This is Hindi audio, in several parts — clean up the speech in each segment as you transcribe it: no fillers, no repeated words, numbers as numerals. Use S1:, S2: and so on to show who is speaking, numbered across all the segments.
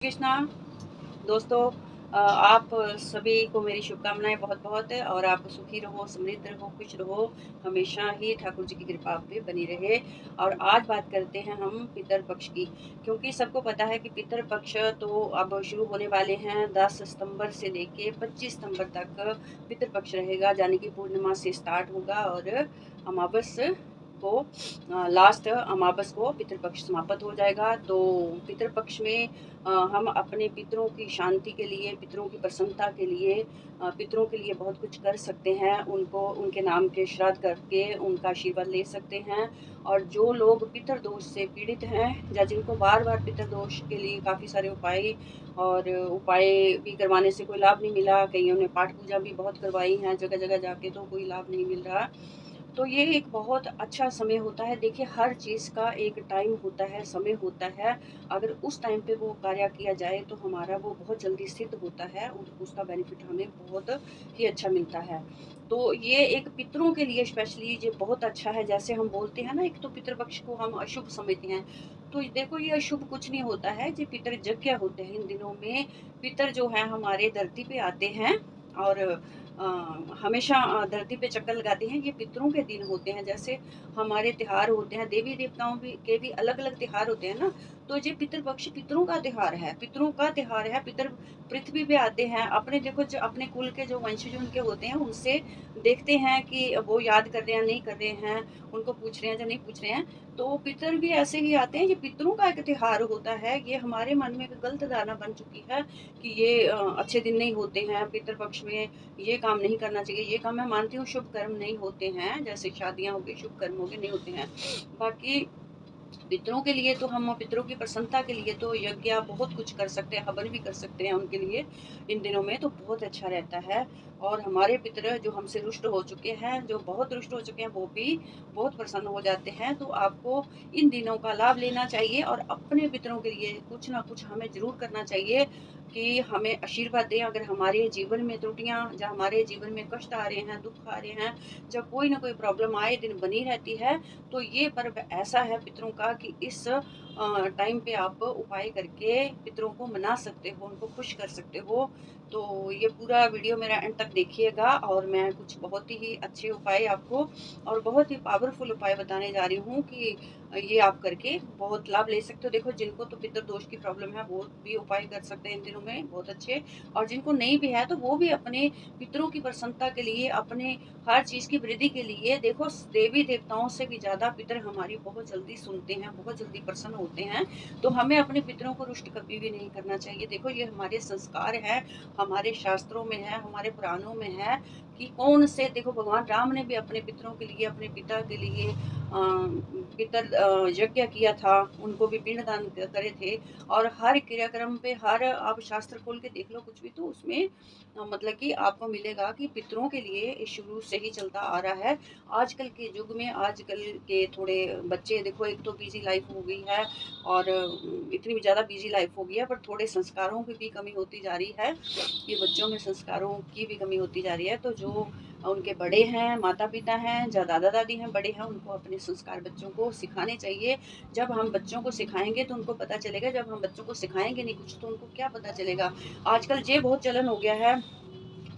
S1: कृष्णा दोस्तों, आप सभी को मेरी शुभकामनाएं बहुत बहुत है और आप सुखी रहो, समृद्ध रहो, खुश रहो, हमेशा ही ठाकुर जी की कृपा आप पे बनी रहे। और आज बात करते हैं हम पितृपक्ष की, क्योंकि सबको पता है कि पितृपक्ष तो अब शुरू होने वाले हैं। 10 सितंबर से लेके 25 सितंबर तक पितृपक्ष रहेगा, यानी कि पूर्णिमा से स्टार्ट होगा और अमावस को लास्ट अमावस को पितृपक्ष समाप्त हो जाएगा। तो पितृपक्ष में हम अपने पितरों की शांति के लिए, पितरों की प्रसन्नता के लिए, पितरों के लिए बहुत कुछ कर सकते हैं। उनको उनके नाम के श्राद्ध करके उनका आशीर्वाद ले सकते हैं। और जो लोग पितृदोष से पीड़ित हैं या जिनको बार बार पितृदोष के लिए काफ़ी सारे उपाय भी करवाने से कोई लाभ नहीं मिला, कईयों ने पाठ पूजा भी बहुत करवाई हैं जगह जगह जाके, तो कोई लाभ नहीं मिल रहा, तो ये एक बहुत अच्छा समय होता है। देखिए, हर चीज़ का एक टाइम होता है, समय होता है। अगर उस टाइम पे वो कार्य किया जाए तो हमारा वो बहुत जल्दी सिद्ध होता है और उसका बेनिफिट हमें बहुत ही अच्छा मिलता है। तो ये एक पितरों के लिए स्पेशली ये बहुत अच्छा है। जैसे हम बोलते हैं ना, एक तो पितृपक्ष को हम अशुभ समझते हैं, तो देखो ये अशुभ कुछ नहीं होता है। जो पितृ यज्ञ होते हैं इन दिनों में, पितर जो है हमारे धरती पे आते हैं और हमेशा धरती पे चक्कर लगाते हैं। ये पितरों के दिन होते हैं। जैसे हमारे त्योहार होते हैं, देवी देवताओं के भी अलग अलग त्योहार होते हैं ना, तो ये पितृपक्ष पितरों का त्योहार है, पितरों का त्योहार है। पितर पृथ्वी पे आते हैं, अपने देखो जो अपने कुल के जो वंशज उनके होते हैं उनसे देखते हैं कि वो याद कर रहे हैं नहीं कर रहे हैं, उनको पूछ रहे हैं या नहीं पूछ रहे हैं। तो पितर भी ऐसे ही आते हैं। ये पितरों का एक त्योहार होता है। ये हमारे मन में एक गलत धारणा बन चुकी है कि ये अच्छे दिन नहीं होते हैं पितृपक्ष में, ये काम नहीं करना चाहिए। ये काम मैं मानती हूँ शुभ कर्म नहीं होते हैं, जैसे शादियां हो गई, शुभ कर्म हो गए, नहीं होते हैं। बाकी पितरों के लिए तो हम पितरों की प्रसन्नता के लिए तो यज्ञ बहुत कुछ कर सकते हैं, हवन भी कर सकते हैं उनके लिए। इन दिनों में तो बहुत अच्छा रहता है। और हमारे पितर जो हमसे रुष्ट हो चुके हैं, जो बहुत रुष्ट हो चुके हैं, वो भी बहुत प्रसन्न हो जाते हैं। तो आपको इन दिनों का लाभ लेना चाहिए और अपने पितरों के लिए कुछ ना कुछ हमें जरूर करना चाहिए कि हमें आशीर्वाद दें। अगर हमारे जीवन में त्रुटियां या हमारे जीवन में कष्ट आ रहे हैं, दुख आ रहे हैं, जब कोई ना कोई प्रॉब्लम आए दिन बनी रहती है, तो ये पर्व ऐसा है पितरों का कि इस टाइम पे आप उपाय करके पितरों को मना सकते हो, उनको खुश कर सकते हो। तो ये पूरा वीडियो मेरा एंड तक देखिएगा और मैं कुछ बहुत ही अच्छे उपाय आपको और बहुत ही पावरफुल उपाय बताने जा रही हूँ कि ये आप करके बहुत लाभ ले सकते हो। देखो, जिनको तो पितृ दोष की प्रॉब्लम है वो भी उपाय कर सकते हैं इन दिनों में बहुत अच्छे, और जिनको नहीं भी है तो वो भी अपने पितरों की प्रसन्नता के लिए, अपने हर चीज़ की वृद्धि के लिए, देखो देवी देवताओं से भी ज़्यादा पितर हमारी बहुत जल्दी सुनते हैं, बहुत जल्दी प्रसन्न होते हैं। तो हमें अपने पितरों को रुष्ट कभी भी नहीं करना चाहिए। देखो, ये हमारे संस्कार है, हमारे शास्त्रों में है, हमारे पुराणों में है कि कौन से, देखो भगवान राम ने भी अपने पितरों के लिए, अपने पिता के लिए पितर यज्ञ किया था, उनको भी पिंडदान करे थे। और हर क्रियाक्रम पे, हर आप शास्त्र खोल के देख लो कुछ भी, तो उसमें मतलब कि आपको मिलेगा कि पितरों के लिए शुरू से ही चलता आ रहा है। आजकल के युग में, आजकल के थोड़े बच्चे देखो, एक तो बिजी लाइफ हो गई है और इतनी ज़्यादा बिजी लाइफ हो गई है, पर थोड़े संस्कारों की भी कमी होती जा रही है कि बच्चों में संस्कारों की भी कमी होती जा रही है। तो जो उनके बड़े हैं, माता पिता हैं या दादा दादी हैं, बड़े हैं, उनको अपने संस्कार बच्चों को सिखाने चाहिए। जब हम बच्चों को सिखाएंगे तो उनको पता चलेगा, जब हम बच्चों को सिखाएंगे नहीं कुछ तो उनको क्या पता चलेगा। आजकल ये बहुत चलन हो गया है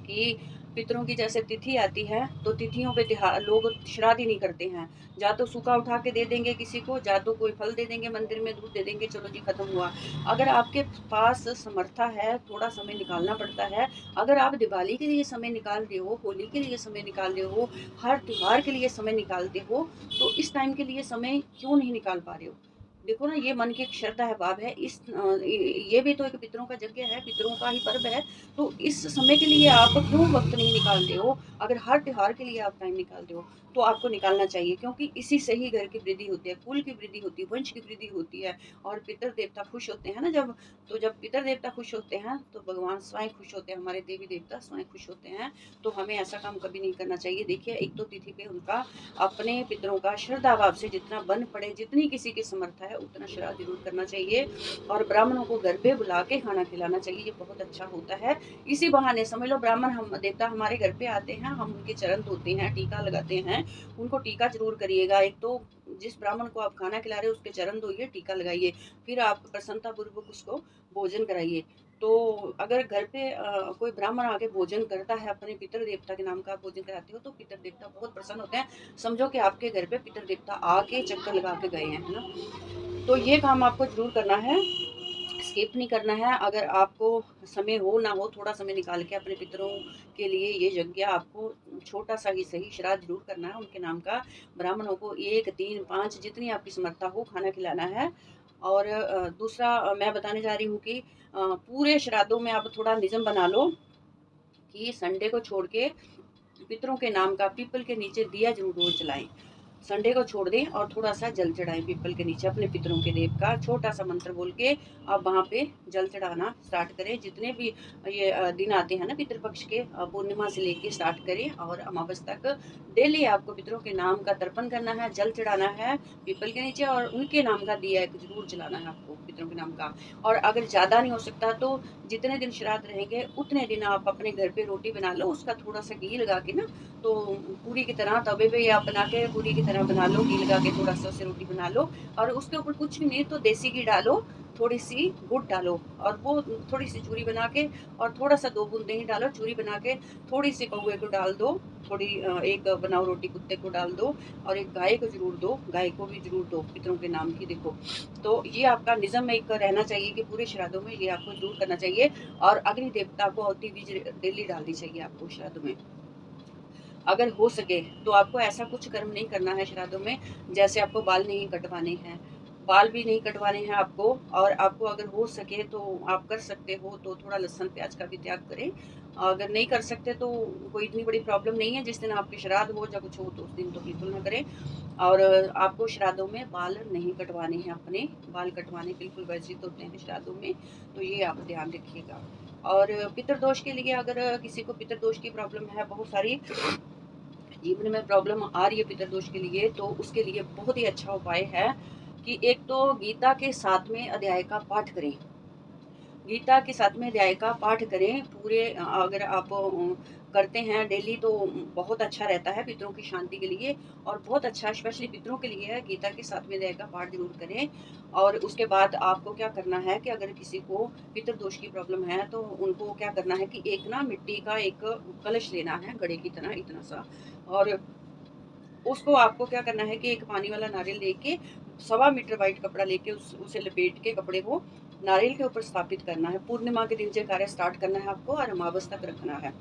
S1: कि पितरों की जैसे तिथि आती है तो तिथियों पे त्योहार लोग श्राद्ध ही नहीं करते हैं। या तो सूखा उठा के दे देंगे किसी को, या तो कोई फल दे देंगे, मंदिर में दूध दे देंगे, चलो जी खत्म हुआ। अगर आपके पास समर्था है, थोड़ा समय निकालना पड़ता है। अगर आप दिवाली के लिए समय निकाल रहे हो, होली के लिए समय निकाल रहे हो, हर त्योहार के लिए समय निकालते हो, तो इस टाइम के लिए समय क्यों नहीं निकाल पा रहे हो? देखो ना, ये मन की एक श्रद्धा है, भाव है। ये भी तो एक पितरों का यज्ञ है, पितरों का ही पर्व है। तो इस समय के लिए आप क्यों वक्त नहीं निकालते हो? अगर हर त्योहार के लिए आप टाइम निकालते हो तो आपको निकालना चाहिए, क्योंकि इसी से ही घर की वृद्धि होती है, कुल की वृद्धि होती है, वंश की वृद्धि होती है। और पितर देवता खुश होते हैं ना जब, तो जब पितर देवता खुश होते हैं तो भगवान स्वयं खुश होते हैं, हमारे देवी देवता स्वयं खुश होते हैं। तो हमें ऐसा काम कभी नहीं करना चाहिए। देखिए, एक तो तिथि पे उनका अपने पितरों का श्रद्धा भाव से जितना बन पड़े, जितनी किसी की समर्थ है है उतना श्राद्ध जरूर करना चाहिए। और ब्राह्मणों को घर पे बुला के खाना खिलाना चाहिए, ये बहुत अच्छा होता है। इसी बहाने समझ लो ब्राह्मण हम देवता हमारे घर पे आते हैं, हम उनके चरण धोते हैं, टीका लगाते हैं। उनको टीका जरूर करिएगा। एक तो जिस ब्राह्मण को आप खाना खिला रहे हो उसके चरण धोइए, टीका लगाइए, फिर आप प्रसन्नता पूर्वक उसको भोजन कराइए। तो अगर घर पे कोई ब्राह्मण आके भोजन करता है, अपने पितर देवता के नाम का भोजन कराते हो, तो पितर देवता बहुत प्रसन्न होते हैं। समझो कि आपके घर पे पितर देवता आके चक्कर लगा के गए हैं, है ना। तो ये काम आपको जरूर करना है, स्किप नहीं करना है। अगर आपको समय हो ना हो, थोड़ा समय निकाल के अपने पितरों के लिए ये यज्ञ आपको छोटा सा ही सही श्राद्ध जरूर करना है। उनके नाम का ब्राह्मणों को 1, 3, 5 जितनी आपकी समर्था हो खाना खिलाना है। और दूसरा मैं बताने जा रही हूँ कि पूरे श्राद्धों में आप थोड़ा नियम बना लो कि संडे को छोड़ के पितरों के नाम का पीपल के नीचे दिया जरूर रोज जलाएं। संडे को छोड़ दें और थोड़ा सा जल चढ़ाएं पीपल के नीचे अपने पितरों के देव का, छोटा सा मंत्र बोल के आप वहाँ पे जल चढ़ाना स्टार्ट करें। जितने भी ये दिन आते हैं ना पितृपक्ष के, पूर्णिमा से लेके स्टार्ट करें और अमावस तक डेली आपको पितरों के नाम का तर्पण करना है, जल चढ़ाना है पीपल के नीचे, और उनके नाम का दिया एक जरूर जलाना है आपको पितरों के नाम का। और अगर ज़्यादा नहीं हो सकता तो जितने दिन श्राद्ध रहेंगे उतने दिन आप अपने घर पे रोटी बना लो, उसका थोड़ा सा घी लगा के ना, तो पूरी की तरह तवे पे आप बना के पूरी की तरह बना लो, घी लगा के थोड़ा सा उसे रोटी बना लो। और उसके ऊपर कुछ भी नहीं तो देसी घी डालो, थोड़ी सी गुड़ डालो, और वो थोड़ी सी चूरी बना के, और थोड़ा सा 2 बूंद दही डालो, चूरी बना के थोड़ी सी कौवे को डाल दो, थोड़ी एक बनाओ रोटी कुत्ते को डाल दो, और एक गाय को जरूर दो, गाय को भी जरूर दो पितरों के नाम की। देखो तो ये आपका निज़म एक रहना चाहिए कि पूरे श्राद्धों में ये आपको जरूर करना चाहिए। और अग्नि देवता को आहुति भी डेली डालनी चाहिए आपको श्राद्ध में, अगर हो सके तो। आपको ऐसा कुछ कर्म नहीं करना है श्राद्धों में, जैसे आपको बाल नहीं कटवाने हैं, बाल भी नहीं कटवाने हैं आपको। और आपको अगर हो सके तो आप कर सकते हो तो थोड़ा लहसुन प्याज का भी त्याग करें। अगर नहीं कर सकते तो कोई इतनी बड़ी प्रॉब्लम नहीं है, जिस दिन आपके श्राद्ध हो या कुछ हो तो उस दिन तो बिल्कुल ना करें। और आपको श्राद्धों में बाल नहीं कटवाने हैं अपने, बाल कटवाने बिल्कुल वर्जित होते हैं श्राद्धों में, तो ये आप ध्यान रखिएगा। और पितृदोष के लिए अगर किसी को पितृदोष की प्रॉब्लम है, बहुत सारी जीवन में प्रॉब्लम आ रही है पितृदोष के लिए, तो उसके लिए बहुत ही अच्छा उपाय है कि एक तो गीता के 7वें अध्याय का पाठ करें। गीता के 7वें अध्याय का पाठ करें पूरे, अगर आप करते हैं डेली तो बहुत अच्छा रहता है पितरों की शांति के लिए, और बहुत अच्छा स्पेशली पितरों के लिए है। गीता के 7वें अध्याय का पाठ जरूर करें। और उसके बाद आपको क्या करना है कि अगर किसी को पितृदोष की प्रॉब्लम है तो उनको क्या करना है कि एक ना मिट्टी का एक कलश लेना है, घड़े की तरह इतना सा, और उसको आपको क्या करना है कि एक पानी वाला नारियल लेके 1.25 मीटर वाइट कपड़ा लेके उसे लपेट के कपड़े को नारियल के ऊपर स्थापित करना है। पूर्णिमा के दिन से कार्य स्टार्ट करना है आपको, और अमावस तक रखना है।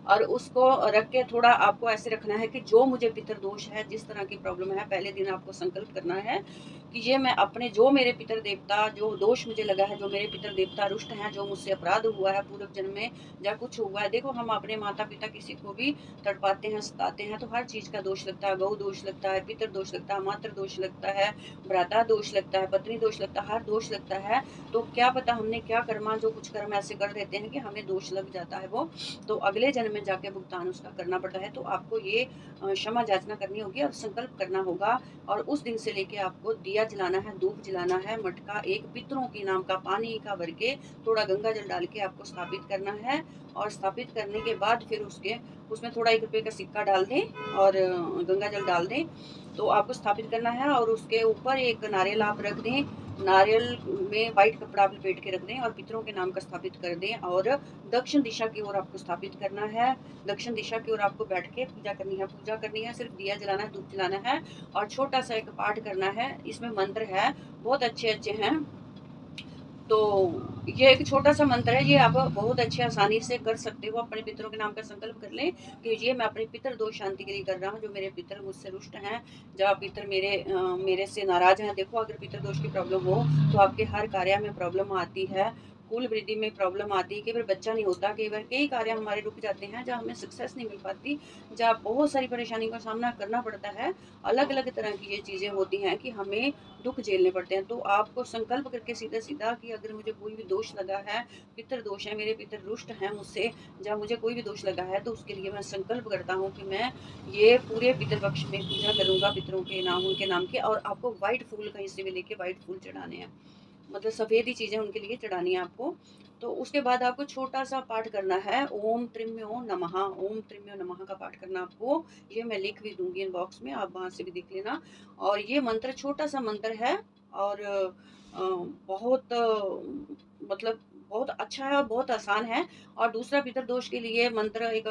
S1: और उसको रख के थोड़ा आपको ऐसे रखना है कि जो मुझे पितर दोष है, जिस तरह की प्रॉब्लम है, पहले दिन आपको संकल्प करना है कि ये मैं अपने जो मेरे पितर देवता जो दोष मुझे लगा है, जो मेरे पितर देवता रुष्ट हैं, जो मुझसे अपराध हुआ है पूर्व जन्म में या कुछ हुआ है। देखो हम अपने माता पिता किसी को भी तड़पाते हैं, सताते हैं, तो हर चीज़ का दोष लगता है। गौ दोष लगता है, पितर दोष लगता है, मातृ दोष लगता है, भ्राता दोष लगता है, पत्नी दोष लगता है, हर दोष लगता है। तो क्या पता हमने क्या कर्मा, जो कुछ कर्म ऐसे कर देते हैं कि हमें दोष लग जाता है वो, तो अगले जन्म में जाके भुगतान उसका करना पड़ता है। तो आपको ये क्षमा याचना करनी होगी और संकल्प करना होगा। और उस दिन से लेके आपको दिया जलाना है, धूप जलाना है, मटका एक पितरों के नाम का पानी का भर के थोड़ा गंगा जल डाल के आपको स्थापित करना है। और स्थापित करने के बाद फिर उसमें थोड़ा 1 रुपये का सिक्का डाल दें और गंगा जल डाल दें, तो आपको स्थापित करना है। और उसके ऊपर एक नारियल आप रख दें, नारियल में वाइट कपड़ा आप लपेट के रख दें और पितरों के नाम का स्थापित कर दें। और दक्षिण दिशा की ओर आपको स्थापित करना है, दक्षिण दिशा की ओर आपको बैठ के पूजा करनी है। पूजा करनी है, सिर्फ दिया जलाना है, धूप जलाना है, और छोटा सा एक पाठ करना है। इसमें मंत्र है, बहुत अच्छे अच्छे हैं। तो ये एक छोटा सा मंत्र है, ये आप बहुत अच्छे आसानी से कर सकते हो। अपने पितरों के नाम का संकल्प कर लें कि ये मैं अपने पितर दोष शांति के लिए कर रहा हूँ, जो मेरे पितर मुझसे रुष्ट हैं, जब पितर मेरे से नाराज हैं। देखो अगर पितर दोष की प्रॉब्लम हो तो आपके हर कार्य में प्रॉब्लम आती है, फूल वृद्धि में प्रॉब्लम आती है, कई बार बच्चा नहीं होता, कई बार कई कार्य हमारे रुक जाते हैं, जहाँ हमें सक्सेस नहीं मिल पाती, जहाँ बहुत सारी परेशानी का सामना करना पड़ता है। अलग अलग तरह की ये चीज़ें होती हैं कि हमें दुख झेलने पड़ते हैं। तो आपको संकल्प करके सीधा सीधा कि अगर मुझे कोई भी दोष लगा है, पितृ दोष है, मेरे पितृ रुष्ट हैं मुझसे, जहाँ मुझे कोई भी दोष लगा है, तो उसके लिए मैं संकल्प करता हूँ कि मैं ये पूरे पितृपक्ष में पूजा करूँगा पितरों के नाम, उनके नाम के। और आपको व्हाइट फूल कहीं से भी लेके व्हाइट फूल चढ़ाने हैं, मतलब सफ़ेद ही चीज़ें उनके लिए चढ़ानी है आपको। तो उसके बाद आपको छोटा-सा पाठ करना है, ओम त्रिम्यो नमः, ओम त्रिम्यो नमः का पाठ करना आपको। ये मैं लिख भी दूँगी इनबॉक्स में, आप वहाँ से भी देख लेना। और ये मंत्र छोटा-सा मंत्र है, और बहुत मतलब बहुत अच्छा है और बहुत आसान है। और दूसरा पितृदोष के लिए मंत्र एक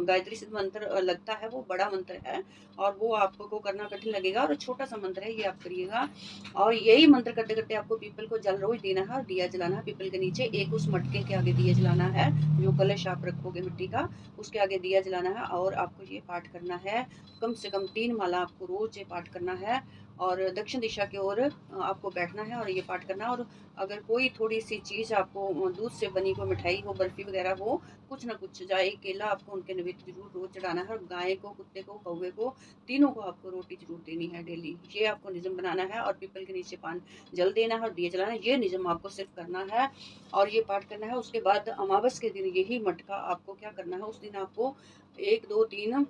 S1: गायत्री सिद्ध मंत्र लगता है, वो बड़ा मंत्र है, और वो आपको करना कठिन लगेगा, और छोटा-सा मंत्र है, ये आप करिएगा। और यही मंत्र करते-करते आपको पीपल को जल रोज़ देना है और दिया जलाना है पीपल के नीचे। एक उस मटके के आगे दिया जलाना है, जो कलश आप रखोगे मिट्टी का, उसके आगे दिया जलाना है, और आपको ये पाठ करना है। कम से कम 3 माला आपको रोज़ ये पाठ करना है, और दक्षिण दिशा की ओर आपको बैठना है और ये पाठ करना है। और अगर कोई थोड़ी-सी चीज़ आपको दूध से बनी कोई मिठाई हो, बर्फ़ी वग़ैरह हो, कुछ ना कुछ, चाहे केला आपको उनके नैवेद्य ज़रूर रोज़ चढ़ाना है। और गाय को, कुत्ते को, कौवे को, तीनों को आपको रोटी ज़रूर देनी है डेली। ये आपको नियम बनाना है, और पीपल के नीचे पान जल देना है और दिए जलाना है। ये नियम आपको सिर्फ़ करना है और ये पाठ करना है। उसके बाद अमावस के दिन यही मटका आपको क्या करना है, उस दिन आपको 1, 2, 3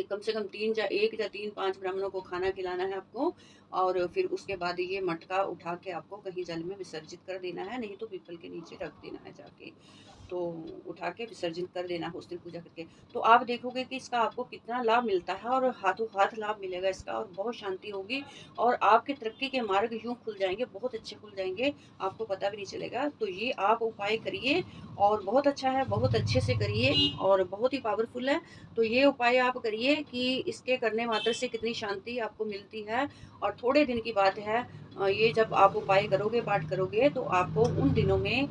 S1: कम से कम 3 या 1 या 3, 5 ब्राह्मणों को खाना खिलाना है आपको। और फिर उसके बाद ये मटका उठा के आपको कहीं जल में विसर्जित कर देना है, नहीं तो पीपल के नीचे रख देना है जाके। तो उठा के विसर्जन कर देना है उस दिन पूजा करके। तो आप देखोगे कि इसका आपको कितना लाभ मिलता है, और हाथों हाथ लाभ मिलेगा इसका, और बहुत शांति होगी, और आपके तरक्की के मार्ग यूँ खुल जाएँगे, बहुत अच्छे खुल जाएँगे, आपको पता भी नहीं चलेगा। तो ये आप उपाय करिए, और बहुत अच्छा है, बहुत अच्छे से करिए, और बहुत ही पावरफुल है। तो ये उपाय आप करिए कि इसके करने मात्र से कितनी शांति आपको मिलती है। और थोड़े दिन की बात है, ये जब आप उपाय करोगे, पाठ करोगे, तो आपको उन दिनों में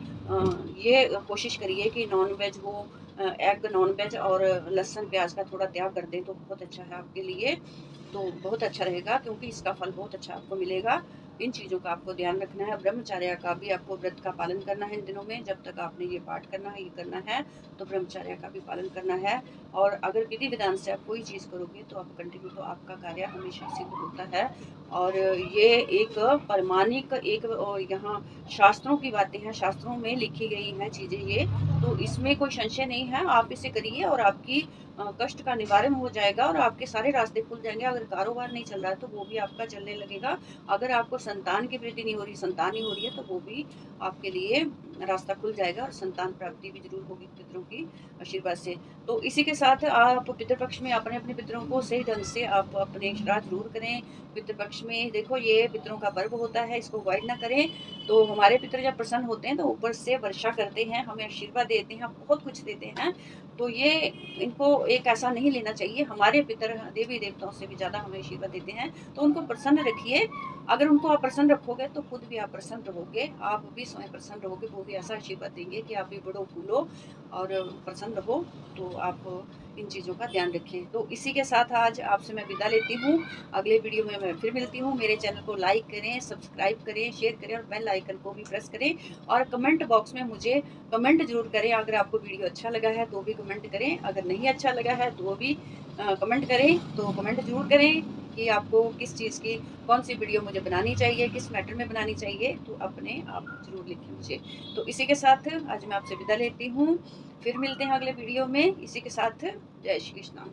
S1: ये कोशिश करिए कि नॉन-वेज हो, एग नॉन-वेज, और लहसुन प्याज का थोड़ा त्याग कर दें, तो बहुत अच्छा है आपके लिए। तो बहुत अच्छा रहेगा, क्योंकि इसका फल बहुत अच्छा आपको मिलेगा। इन चीज़ों का आपको ध्यान रखना है। ब्रह्मचर्य का भी आपको व्रत का पालन करना है इन दिनों में, जब तक आपने ये पाठ करना है, ये करना है, तो ब्रह्मचर्य का भी पालन करना है। और अगर विधि विधान से आप कोई चीज़ करोगे, तो आप कंटिन्यू, तो आपका कार्य हमेशा सिद्ध होता है। और ये एक प्रमाणिक, एक यहाँ शास्त्रों की बातें हैं, शास्त्रों में लिखी गई हैं चीज़ें ये, तो इसमें कोई संशय नहीं है। आप इसे करिए, और आपकी कष्ट का निवारण हो जाएगा, और आपके सारे रास्ते खुल जाएँगे। अगर कारोबार नहीं चल रहा है, तो वो भी आपका चलने लगेगा। अगर आपको संतान की वृद्धि नहीं हो रही, संतान नहीं हो रही है, तो वो भी आपके लिए रास्ता खुल जाएगा, और संतान प्राप्ति भी ज़रूर होगी पितरों की आशीर्वाद से। तो इसी के साथ आप पितृपक्ष में अपने-अपने पितरों को सही ढंग से आप अपने श्राद्ध ज़रूर करें। पितृपक्ष में देखो, ये पितरों का पर्व होता है, इसको अवॉइड ना करें। तो हमारे पितर जब प्रसन्न होते हैं, तो ऊपर से वर्षा करते हैं, हमें आशीर्वाद देते हैं, बहुत कुछ देते हैं। तो ये इनको एक ऐसा नहीं लेना चाहिए। हमारे पितर देवी-देवताओं से भी ज़्यादा हमें आशीर्वाद देते हैं, तो उनको प्रसन्न रखिए। अगर उनको आप प्रसन्न रखोगे, तो खुद भी आप प्रसन्न रहोगे, आप भी स्वयं प्रसन्न रहोगे, वो भी ऐसा आशीर्वाद देंगे कि आप भी बढ़ो, फूलो और प्रसन्न रहो। तो आप इन चीज़ों का ध्यान रखें। तो इसी के साथ आज आपसे मैं विदा लेती हूँ। अगले वीडियो में मैं फिर मिलती हूँ। मेरे चैनल को लाइक करें, सब्सक्राइब करें, शेयर करें, और बेल आइकन को भी प्रेस करें। और कमेंट बॉक्स में मुझे कमेंट ज़रूर करें। अगर आपको वीडियो अच्छा लगा है, तो भी कमेंट करें, अगर नहीं अच्छा लगा है, तो भी कमेंट करें। तो कमेंट ज़रूर करें कि आपको किस चीज़ की, कौन सी वीडियो मुझे बनानी चाहिए, किस मैटर में बनानी चाहिए, तो अपने आप ज़रूर लिखें मुझे। तो इसी के साथ आज मैं आपसे विदा लेती हूँ। फिर मिलते हैं अगले वीडियो में। इसी के साथ जय श्री कृष्ण।